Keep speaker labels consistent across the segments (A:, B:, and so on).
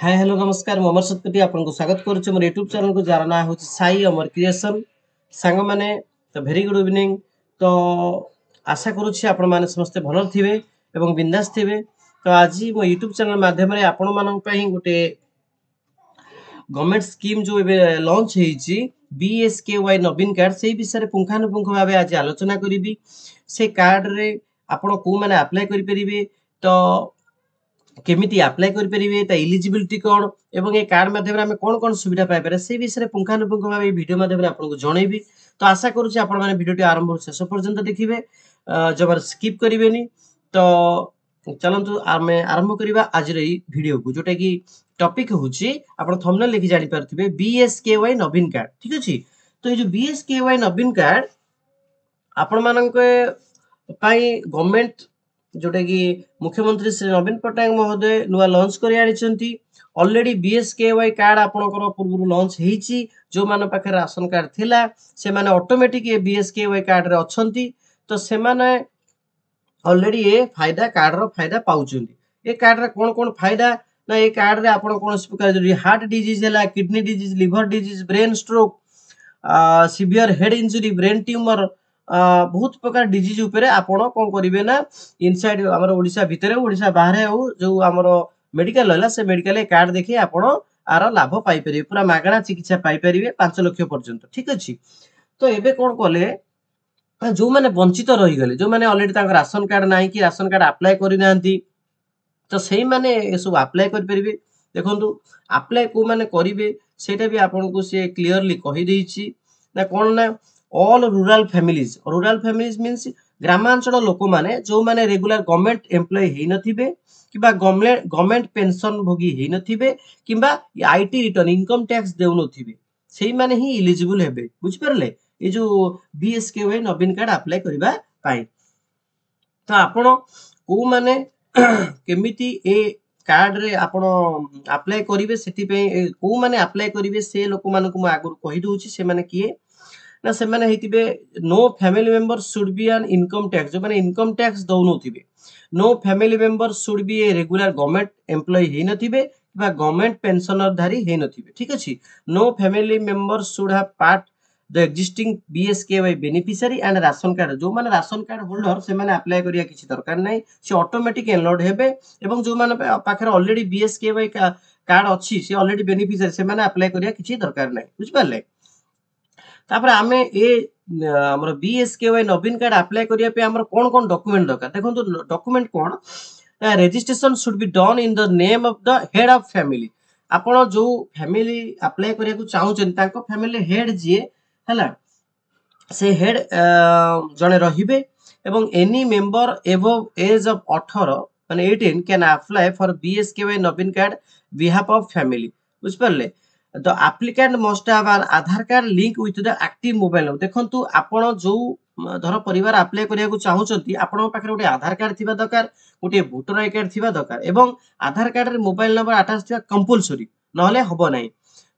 A: Hi hello नमस्कार मु अमर सतपति आपको स्वागत करुच्चे मोर यूट्यूब चैनल को जार ना हूँ साई अमर क्रिएशन सांग मैंने तो भेरी गुड इवनिंग। तो आशा करुच्ची आपण मैंने समस्ते भल थे और बिंदास थे। तो आज मो यूट्यूब चैनल माध्यम आपण मान गोटे गवर्नमेंट स्कीम जो लॉन्च होईची बीएसकेवाई नवीन कार्ड से विषय पुंखानुपुंख भाव आज आलोचना करी। से कार्ड रे आपण को मैंने अप्लाई करि परिबे, तो केमिति अप्लाई करि परिबे, ता एलिजिबिलिटी कोन एवं ए कार्ड माध्यम रे हम कोन कोन सुविधा पाइ पारे से विषय पुंखानुपुंख भाव वीडियो माध्यम रे आपन को जणैबी। तो आशा करूछि आपण माने वीडियोटी आरंभ शेष पर्यंत देखिबे, जबर स्किप करिवेनी। तो चलंतु आमे आरंभ करिबा आज रे वीडियो को, जोटा कि टॉपिक होछि आपण थंबनेल लिखि जानि परथिबे बीएसकेवाई नवीन कार्ड। ठीक अछि। तो ये जो बीएसकेवाई नवीन कार्ड आपण मानके पाई गवर्नमेंट जोटा कि मुख्यमंत्री श्री नवीन पट्टनायक महोदय नुआ लॉन्च कर आनी। ऑलरेडी बीएसकेवाई कार्ड आपनकर पूर्व लॉन्च होईची। जो मान पाखे राशन कार्ड थिला से माने ऑटोमेटिक ये बीएसकेवाई कार्ड रे अछंती। तो से माने ऑलरेडी ये फायदा कार्ड रो फायदा पाउचंती। ए कार्ड रे कोन कोन फायदा ना, ए कार्ड रे आपण कोन प्रकार जो हार्ट डिजीज हैला, kidney disease, liver disease, brain stroke, severe head injury, brain tumour, बहुत प्रकार डिजीज उपरे आपण कोन करिवे ना, इनसाइड हमर ओडिसा भितरे ओडिसा बाहरे हो जो हमर मेडिकल रहला से मेडिकल कार्ड देखि आपण आर लाभ पाई परिबे, पूरा मागणा चिकित्सा पाई परिबे 5 लाख पर्यंत। ठीक अछि। तो एबे कोन कोले जो माने वंचित रही गले, जो माने ऑलरेडी तांकर राशन कार्ड नाही कि राशन कार्ड अप्लाई करि नांती, तो सेही माने ए सब अप्लाई कर परिबे। देखंतु अप्लाई को माने करिवे सेटा भी आपन को से क्लियरली कहि देछि ना। कोन ना, ऑल रूरल फैमिलीज मीन्स ग्रामांचल लोक माने जो माने रेगुलर गवर्नमेंट एम्प्लॉय हेई नथिबे किबा गवर्नमेंट पेंशन भोगी हेई नथिबे किबा आईटी रिटर्न इनकम टैक्स देउ नथिबे, सेही माने ही एलिजिबल हेबे। बुझ परले ए जो बीएसकेवाई नवीन कार्ड अप्लाई करिबा पाई। तो आपण को माने केमिति ए कार्ड रे आपण अप्लाई करिवे, सेति पे को माने अप्लाई करिवे से लोक मानकु म आगु कहि दोछि। से माने किए ना, से माने हेतिबे no family member should be an income tax, जो माने इनकम टैक्स दउ नथिबे। No family member should be a regular government employee हेई नथिबे बा गवर्नमेंट पेंशनर धारी हेई नथिबे। ठीक अछि। No family member should have part the existing BSKY beneficiary and ration card, जो माने राशन कार्ड होल्डर से माने अप्लाई करिया किछि दरकार नै, से ऑटोमेटिक एनरोड हेबे। एवं जो माने पाखर ऑलरेडी बीएसकेवाई कार्ड अछि, से ऑलरेडी बेनिफिशियरी से माने अप्लाई करिया किछि दरकार नै। बुझ पाले। तापर आमे ए हमर बीएसकेवाई नवीन कार्ड अप्लाई करिया पे हमर कोन कोन डॉक्यूमेंट दरकार। देखंतु document cone, registration should be done in the name of the head of family. आपण जो फैमिली अप्लाई करिया को चाहू छन तांको फैमिली हेड जे हला, से हेड जने रहिबे। एवं any member above age of 18 माने 18 कैन अप्लाई फॉर बीएसकेवाई नवीन कार्ड बिहाफ ऑफ फैमिली। बुझ परले। The applicant must have an Aadhaar card link with the active mobile number. देखंतु आपण जो धर परिवार अप्लाई करिया को चाहू छथि, आपण पाखरे गोटे आधार कार्ड थिबा दरकार, गोटे वोटर आई कार्ड थिबा दरकार, एवं आधार कार्ड रे मोबाइल नंबर अटैच थिबा कंपलसरी, नहले हबो नै।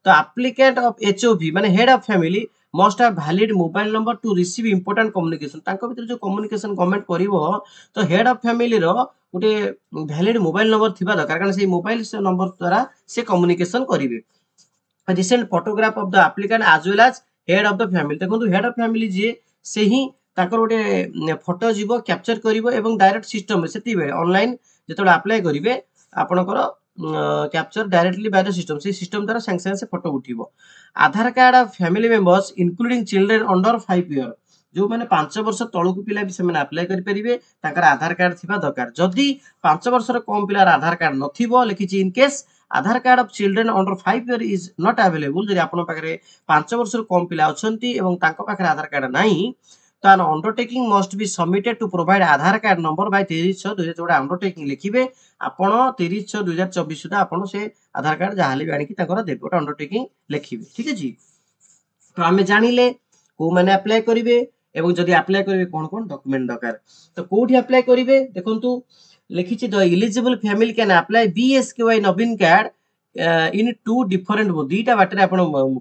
A: तो एप्लिकेंट ऑफ एचओवी माने head of family must have valid mobile number two receive important communication. तांको भीतर जो कम्युनिकेशन गवर्नमेंट करिवो, तो हेड ऑफ फैमिली रो गोटे वैलिड मोबाइल नंबर थिबा दरकार, कारण से मोबाइल से नंबर द्वारा से कम्युनिकेशन करिवे। Recent photograph of the applicant as well as head of the family. देखंतु हेड ऑफ फैमिली जे से ही ताकर गोटे फोटो जीवो कैप्चर करिवो एवं डायरेक्ट सिस्टम में सेति बे ऑनलाइन जेतोड अप्लाई करिवे आपनकर capture directly by the system, से सिस्टम द्वारा संग संग से फोटो उठिवो। Aadhaar card of family members including children under 5 year, जो माने 5 वर्ष तळकु पिला भी से माने अप्लाई करि परिबे, ताकर आधार कार्ड थिबा दरकार। जदी 5 वर्षर कम पिलार आधार कार्ड नथिबो, लिखिछि in case Aadhaar card of children under 5 year is not available. जदि आपण पाखरे 5 वर्षर कम पिला अछंती एवं तांको पाखरे आधार कार्ड नाही, तो an undertaking must be submitted to provide Aadhaar card number by 30/6/2024 undertaking लिखिबे। आपण 30/6/2024 सुधा आपण से आधार कार्ड जाहाले आनी कि ताकर देबे, ओटा अंडरटेकिंग लिखिबे। ठीक अछि। तो हमें जानिले को माने अप्लाई करिवे एवं जदि अप्लाई करिवे कोन कोन डॉक्यूमेंट दरकार। तो कोठी अप्लाई करिवे, देखंतु लिखिछि the eligible family can apply BSKY नवीन कार्ड इन 2 डिफरेंट वो, दुईटा बाटरे आपण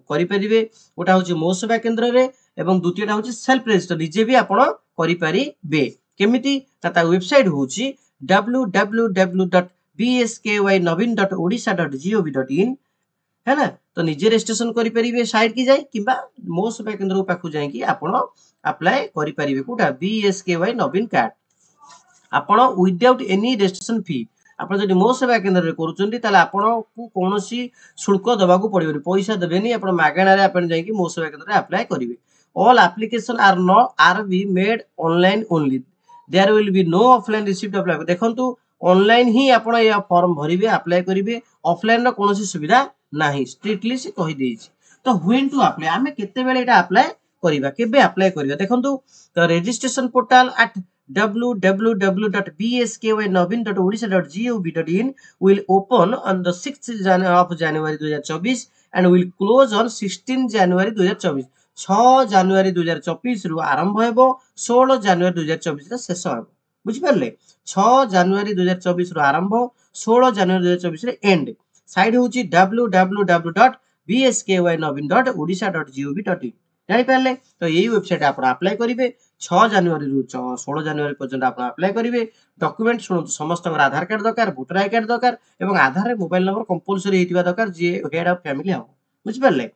A: करि परिवे। ओटा होछि मो सेवा केंद्र रे एवं द्वितीयटा होछि सेल्फ रजिस्टर, निजे भी आपण करि परिबे। केमिति ता वेबसाइट होछि www.bskewainnoveencard.gov.in bsky.navin.odisha.gov.in है ना। तो निजे रजिस्ट्रेशन करि परिबे साइट की जाई किबा मो सेवा केंद्र पाखु जाई कि आपण अप्लाई करि परिबे कोटा BSKY नवीन कार्ड आपण विदाउट एनी रजिस्ट्रेशन फी। आपण जदि मो सेवा केंद्र रे करूचंती ताले आपण को कोनोसी शुल्क दबाकू पड़िबनी पैसा देबेनी आपण मागणा रे आपण जाई कि मो सेवा केंद्र रे अप्लाई करिवे। All application are be made online only there will be no offline receipt apply देखंतु ऑनलाइन ही आपण या फॉर्म भरिबे अप्लाई करिवे ऑफलाइन रो कोनोसी सुविधा नाही स्ट्रिक्टली से कहि देछि। तो व्हेन टू अप्लाई आमे केते बेले एटा अप्लाई करिवा केबे अप्लाई करिवा देखंतु the registration portal at www.bsky.navin.odisha.gov.in will open on the 6th of January 2024 and will close on 16 January 2024। 6 ଜାନୁଆରୀ 2024 रु आरंभ हेबो 16 ଜାନୁଆରୀ 2024 रे शेष हेबो बुझि परले। 6 ଜାନୁଆରୀ 2024 रु आरंभ 16 ଜାନୁଆରୀ 2024 रे एंड। साइट होची www.bsky.navin.odisha.gov.in जानि परले। तो यही वेबसाइट आपण अप्लाई करिवे 6 জানুয়ারি रु 16 জানুয়াरी पर्यंत आपण अप्लाई करिवे। डॉक्यूमेंट सुनନ୍ତୁ ସମସ୍ତଙ୍କର आधार कार्ड दरकार वोटर आई कार्ड दरकार एवं आधार रे मोबाइल नंबर कंपलसरी हेतिबा दरकार जे हेड ऑफ फैमिली हो बुझि परले।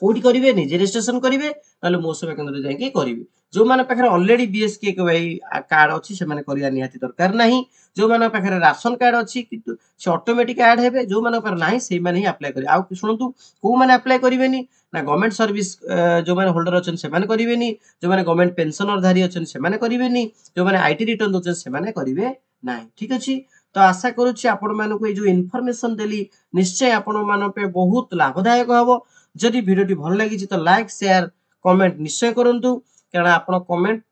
A: कोठी करिवे निजे रजिस्ट्रेशन करिवे नले मो सेवा केंद्र जाई के करिवे। जो माने पाखरे ऑलरेडी BSKY कार्ड अछि से माने करिया निहाती दरकार नाही। जो माने पाखरे राशन कार्ड अछि किंतु से ऑटोमेटिक ऐड हेबे जो माने पर नाही सेही माने ही अप्लाई करि। आ सुनନ୍ତୁ को माने अप्लाई करिवेनी ना गवर्नमेंट सर्विस जो माने होल्डर अछन से माने करिवेनी जो माने गवर्नमेंट पेंशनर धारी अछन से माने करिवेनी जो माने आईटी रिटर्न दोछन से माने करिवे नाही ठीक अछि। तो आशा करूछि आपण मानको ए जो इन्फॉर्मेशन देली निश्चय आपण मानो पे बहुत लाभदायक हबो। जदि वीडियो भल लगी तो लाइक शेयर कमेंट निश्चय करंतु कारण आपण कमेंट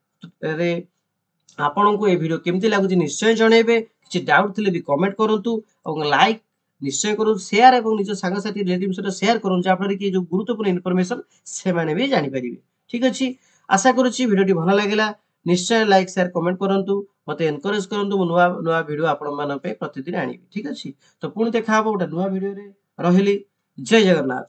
A: रे आपण को ए वीडियो केमती लागुची निश्चय जणेबे। किछि डाउट थिले भी कमेंट करंतु और लाइक निश्चय करू शेयर एवं निज संग साथी रिलेटिव सहित शेयर करूँ जाफଳରେ कि जो गुरुत्वपूर्ण इनफॉरमेशन से माने भी जानि परिबे ठीक अछि। आशा करूछि वीडियो भल लागिला निश्चय लाइक शेयर कमेंट करंतु मते एनकरेज करंतु मु नुवा नुवा वीडियो आपण मान पे प्रतिदिन आनिबे ठीक अछि। तो पुणी देखा हबो गोटे नुवा वीडियो रे रहिली जय जगन्नाथ।